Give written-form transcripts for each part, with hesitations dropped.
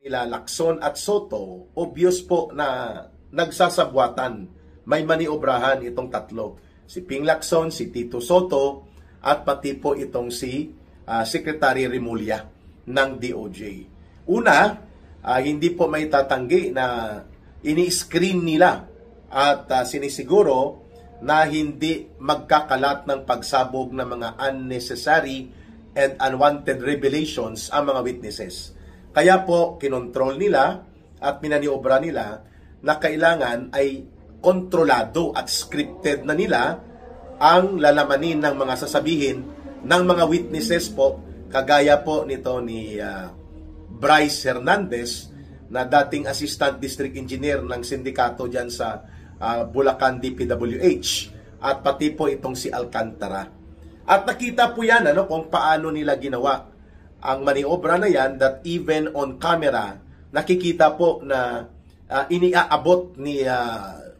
nila Lacson at Soto, obvious po na nagsasabwatan. May maniobrahan itong tatlo. Si Ping Lacson, si Tito Soto, at pati po itong si Secretary Remulla ng DOJ. Una, hindi po may tatanggi na ini-screen nila at sinisiguro na hindi magkakalat ng pagsabog ng mga unnecessary and unwanted revelations ang mga witnesses. Kaya po, kinontrol nila at minaniobra nila na kailangan ay kontrolado at scripted na nila ang lalamanin ng mga sasabihin ng mga witnesses po, kagaya po nito ni Bryce Hernandez, na dating Assistant District Engineer ng sindikato dyan sa Bulacan DPWH, at pati po itong si Alcantara. At nakita po yan kung paano nila ginawa ang maniobra na yan, that even on camera, nakikita po na iniaabot ni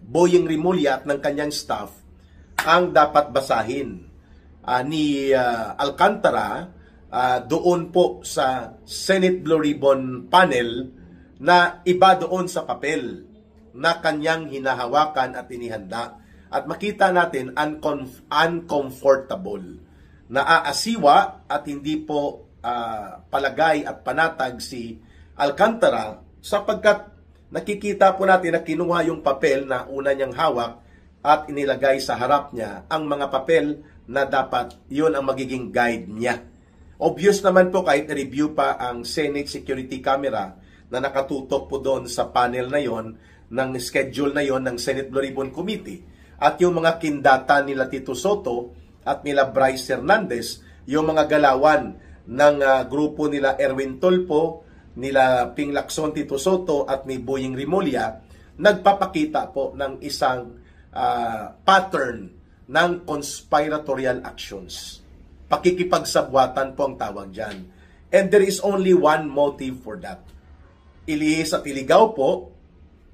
Boying Remulla at ng kanyang staff ang dapat basahin ni Alcantara doon po sa Senate Blue Ribbon panel, na iba doon sa papel na kanyang hinahawakan at inihanda. At makita natin uncomfortable, naaasiwa at hindi po palagay at panatag si Alcantara, sapagkat nakikita po natin na kinuha yung papel na una niyang hawak at inilagay sa harap niya ang mga papel na dapat yun ang magiging guide niya. Obvious naman po kahit review pa ang Senate security camera na nakatutok po doon sa panel na yon, ng schedule na yon ng Senate Blue Ribbon Committee, at yung mga kindata nila Tito Soto at nila Bryce Hernandez, yung mga galawan ng grupo nila Erwin Tulfo, nila Ping Lacson, Tito Soto at ni Boying Remulla, nagpapakita po ng isang pattern ng conspiratorial actions. Pakikipagsabwatan po ang tawag dyan. And there is only one motive for that. Ilihis at iligaw po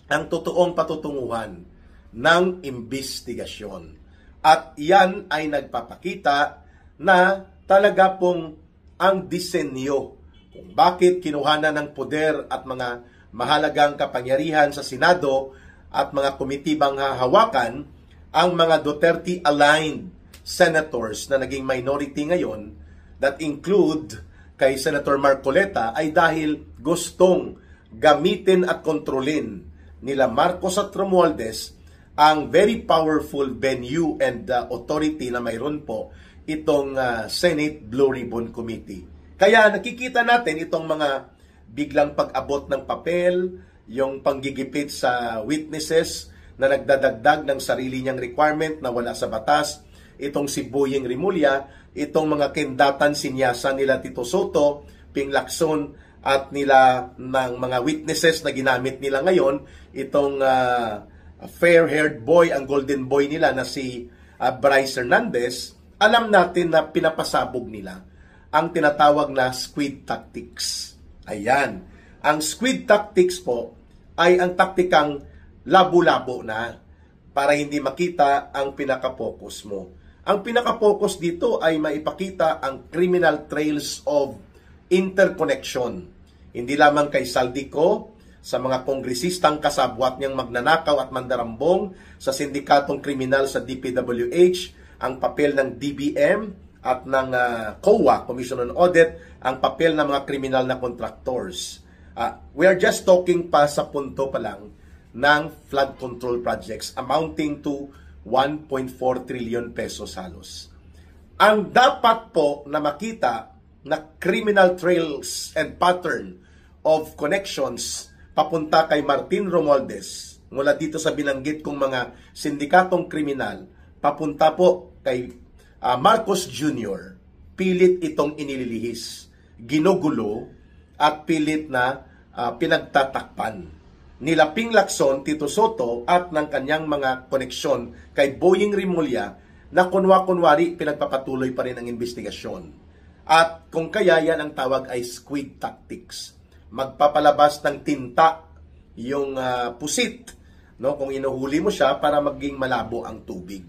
ang totoong patutunguhan ng investigasyon. At yan ay nagpapakita na talaga pong ang disenyo kung bakit kinuhanan ng poder at mga mahalagang kapangyarihan sa Senado at mga komitibang hahawakan ang mga Duterte-aligned senators na naging minority ngayon, that include kay Senator Marcoleta, ay dahil gustong gamitin at kontrolin nila Marcos at Romualdez ang very powerful venue and authority na mayroon po itong Senate Blue Ribbon Committee. Kaya nakikita natin itong mga biglang pag-abot ng papel, yung panggigipit sa witnesses na nagdadagdag ng sarili niyang requirement na wala sa batas, itong si Boying Remulla, itong mga kindatan sinyasan nila Tito Soto, Ping Lacson, at nila ng mga witnesses na ginamit nila ngayon, itong fair-haired boy, ang golden boy nila na si Bryce Hernandez. Alam natin na pinapasabog nila ang tinatawag na squid tactics. Ayan. Ang squid tactics po ay ang taktikang labo-labo na para hindi makita ang pinaka-focus mo. Ang pinaka-focus dito ay maipakita ang criminal trails of interconnection. Hindi lamang kay Saldico, sa mga kongresistang kasabwat niyang magnanakaw at mandarambong, sa sindikatong kriminal sa DPWH, ang papel ng DBM at ng COA, Commission on Audit, ang papel ng mga kriminal na contractors. We are just talking pa sa punto pa lang ng flood control projects amounting to 1.4 trillion pesos halos. Ang dapat po na makita na criminal trails and pattern of connections papunta kay Martin Romualdez mula dito sa binanggit kong mga sindikatong kriminal papunta po kay Marcos Jr., pilit itong inililihis, ginugulo at pilit na pinagtatakpan nila Ping Lacson, Tito Soto at ng kanyang mga koneksyon kay Boying Remulla na kunwa-kunwari pinagpapatuloy pa rin ang investigasyon. At kung kaya yan ang tawag ay squid tactics. Magpapalabas ng tinta yung pusit, kung inuhuli mo siya para maging malabo ang tubig.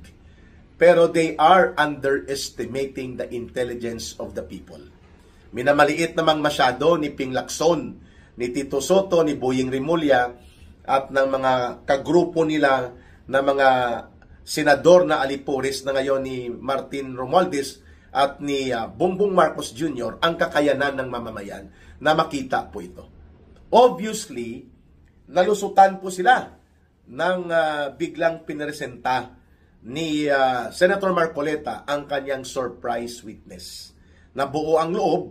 Pero they are underestimating the intelligence of the people. Minamaliit namang masyado ni Ping Lacson, ni Tito Soto, ni Boying Rimulya, at ng mga kagrupo nila na mga senador na alipores na ngayon ni Martin Romualdez at ni Bongbong Marcos Jr. ang kakayanan ng mamamayan na makita po ito. Obviously, nalusutan po sila ng biglang pinresenta ni Senator Marcoleta ang kanyang surprise witness. Nabuo ang loob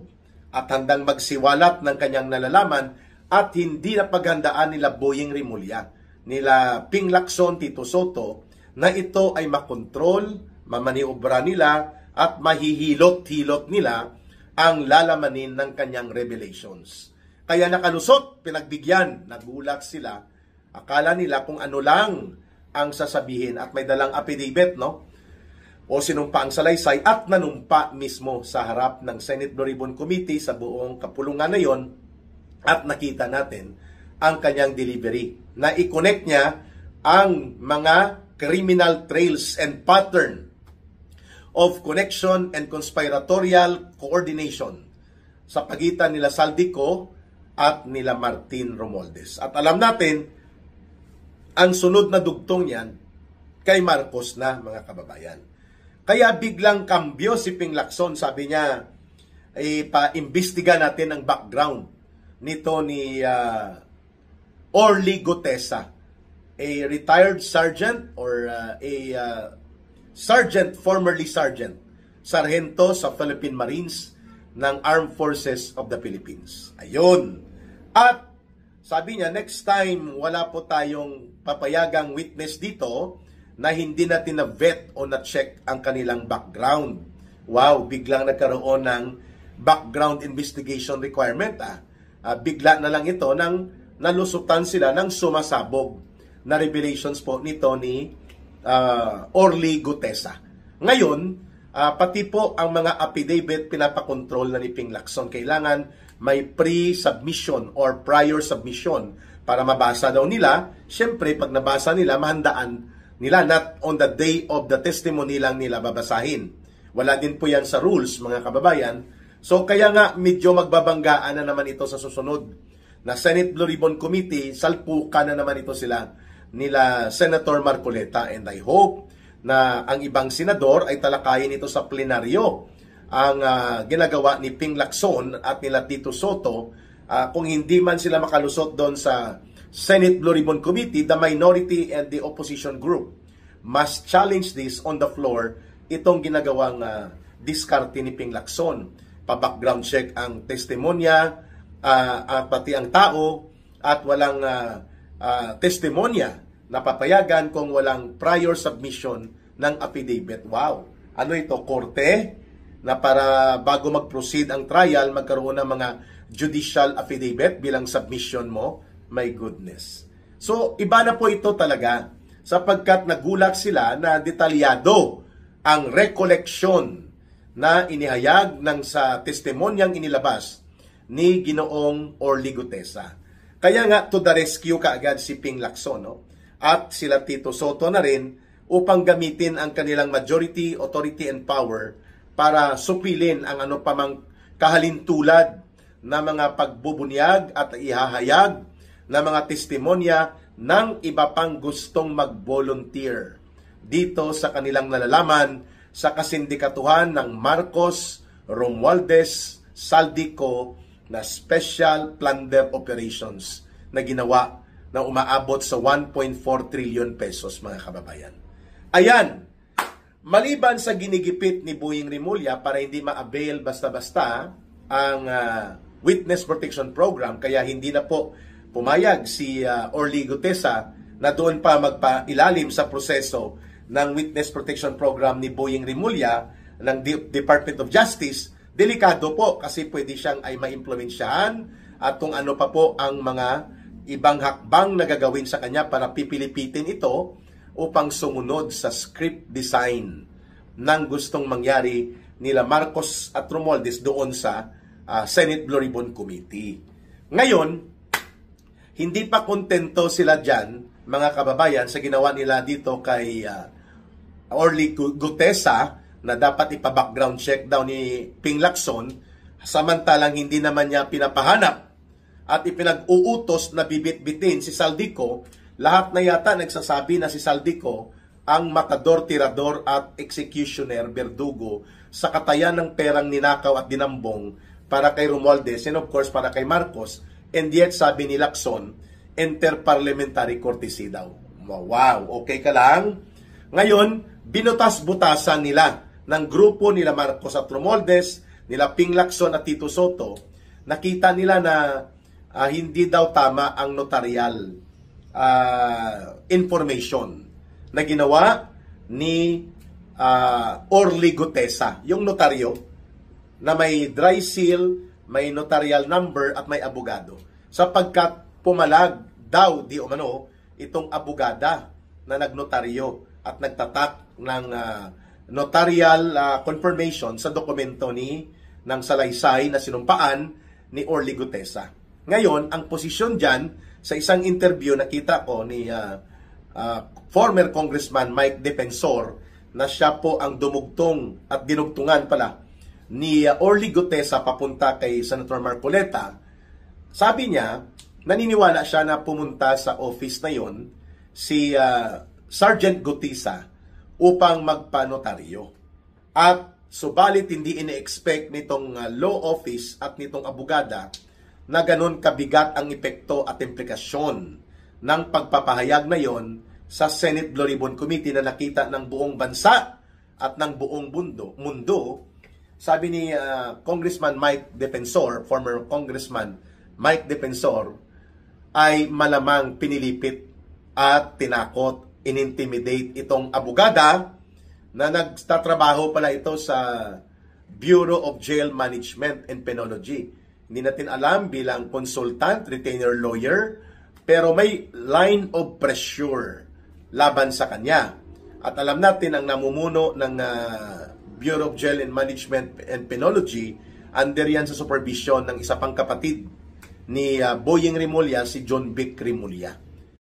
at handang magsiwalat ng kanyang nalalaman at hindi napaghandaan nila Boying Rimulya, nila Ping Lacson, Tito Soto, na ito ay makontrol, mamaniobra nila at mahihilot-hilot nila ang lalamanin ng kanyang revelations. Kaya nakalusot, pinagbigyan, nagulat sila. Akala nila kung ano lang ang sasabihin at may dalang affidavit, no? O sinumpa ang salaysay at nanumpa mismo sa harap ng Senate Blue Ribbon Committee sa buong kapulungan na yon at nakita natin ang kanyang delivery na i-connect niya ang mga criminal trails and pattern of connection and conspiratorial coordination sa pagitan nila Saldico at nila Martin Romualdez. At alam natin, ang sunod na dugtong niyan kay Marcos na, mga kababayan. Kaya biglang kambyo si Ping Lacson, sabi niya, pa-imbestiga natin ang background nito ni Orly Gutesa, a retired sergeant or sergeant, formerly sergeant, sargento sa Philippine Marines ng Armed Forces of the Philippines. Ayun. At sabi niya, next time wala po tayong papayagang witness dito na hindi natin na-vet o na-check ang kanilang background. Wow, biglang nagkaroon ng background investigation requirement. Bigla na lang ito nang nalusutan sila ng sumasabog na revelations po nito ni Orly Gutesa. Ngayon, pati po ang mga affidavit pinapakontrol na ni Ping Lacson. Kailangan may pre-submission or prior submission para mabasa daw nila. Siyempre, pag nabasa nila, mahandaan nila, not on the day of the testimony lang nila babasahin. Wala din po yan sa rules, mga kababayan. So, kaya nga, medyo magbabanggaan na naman ito sa susunod na Senate Blue Ribbon Committee. Salpukan na naman ito sila nila Senator Marcoleta, and I hope na ang ibang senador ay talakayin ito sa plenaryo ang ginagawa ni Ping Lacson at nila Tito Soto. Kung hindi man sila makalusot doon sa Senate Blue Ribbon Committee, the minority and the opposition group must challenge this on the floor, itong ginagawang diskarte ni Ping Lacson. Pa-background check ang testimonya, pati ang tao, at walang testimonya na papayagan kung walang prior submission ng affidavit. Wow! Ano ito? Korte? Na para bago mag-proceed ang trial, magkaroon ng mga judicial affidavit bilang submission mo? My goodness. So, iba na po ito talaga sapagkat nagulat sila na detalyado ang recollection na inihayag ng sa testimonyang inilabas ni Ginoong Orly Gutesa. Kaya nga, to the rescue kaagad si Ping Lacson, no? At sila Tito Soto na rin upang gamitin ang kanilang majority, authority, and power para supilin ang ano pa mang kahalintulad na mga pagbubunyag at ihahayag na mga testimonya ng iba pang gustong mag-volunteer dito sa kanilang nalalaman sa kasindikatuhan ng Marcos, Romualdez, Saldico na Special Plunder Operations na ginawa na umaabot sa 1.4 trillion pesos, mga kababayan. Ayan, maliban sa ginigipit ni Boying Rimulya para hindi ma-avail basta-basta ang Witness Protection Program, kaya hindi na po pumayag si Orly Gutesa na doon pa magpailalim sa proseso ng Witness Protection Program ni Boying Rimulya ng Department of Justice. Delikado po kasi pwede siyang ay maimpluwensyahan at kung ano pa po ang mga ibang hakbang na gagawin sa kanya para pipilipitin ito upang sumunod sa script design ng gustong mangyari nila Marcos at Romualdez doon sa Senate Blue Ribbon Committee. Ngayon, hindi pa kontento sila dyan, mga kababayan, sa ginawa nila dito kay Orly Gutesa na dapat ipa-background check daw ni Ping Lacson, samantalang hindi naman niya pinapahanap at ipinag-uutos na bibit-bitin si Saldico, lahat na yata nagsasabi na si Saldico ang matador, tirador at executioner, berdugo sa katayan ng perang ninakaw at dinambong para kay Romualdez and of course para kay Marcos. And yet, sabi ni Lacson, interparliamentary courtesy daw. Wow, okay ka lang? Ngayon, binutas-butasan nila ng grupo nila Marcos at Romualdez, nila Ping Lacson at Tito Soto. Nakita nila na hindi daw tama ang notarial information na ginawa ni Orly Gutesa, yung notaryo na may dry seal, may notarial number at may abogado. Sapagkat pumalag daw di umano itong abogada na nagnotaryo at nagtatak ng notarial confirmation sa dokumento ng salaysay na sinumpaan ni Orly Gutesa. Ngayon, ang posisyon dyan, sa isang interview nakita ko ni former Congressman Mike Defensor, na siya po ang dumugtong at dinugtungan pala ni Orly Gutesa papunta kay Senator Marcoleta. Sabi niya, naniniwala siya na pumunta sa office na yon si Sergeant Gutesa upang magpanotaryo. At subalit hindi ini-expect nitong law office at nitong abogada na ganun kabigat ang epekto at implikasyon ng pagpapahayag na yon sa Senate Blue Ribbon Committee na nakita ng buong bansa at ng buong mundo. Sabi ni Congressman Mike Defensor, former Congressman Mike Defensor, ay malamang pinilipit at tinakot, inintimidate itong abogada na nagtatrabaho pala ito sa Bureau of Jail Management and Penology. Hindi natin alam bilang consultant, retainer lawyer, pero may line of pressure laban sa kanya. At alam natin ang namumuno ng Bureau of Jail and Management and Penology, under yan sa supervision ng isa pang kapatid ni Boying Rimulya, si John Vic Rimulya.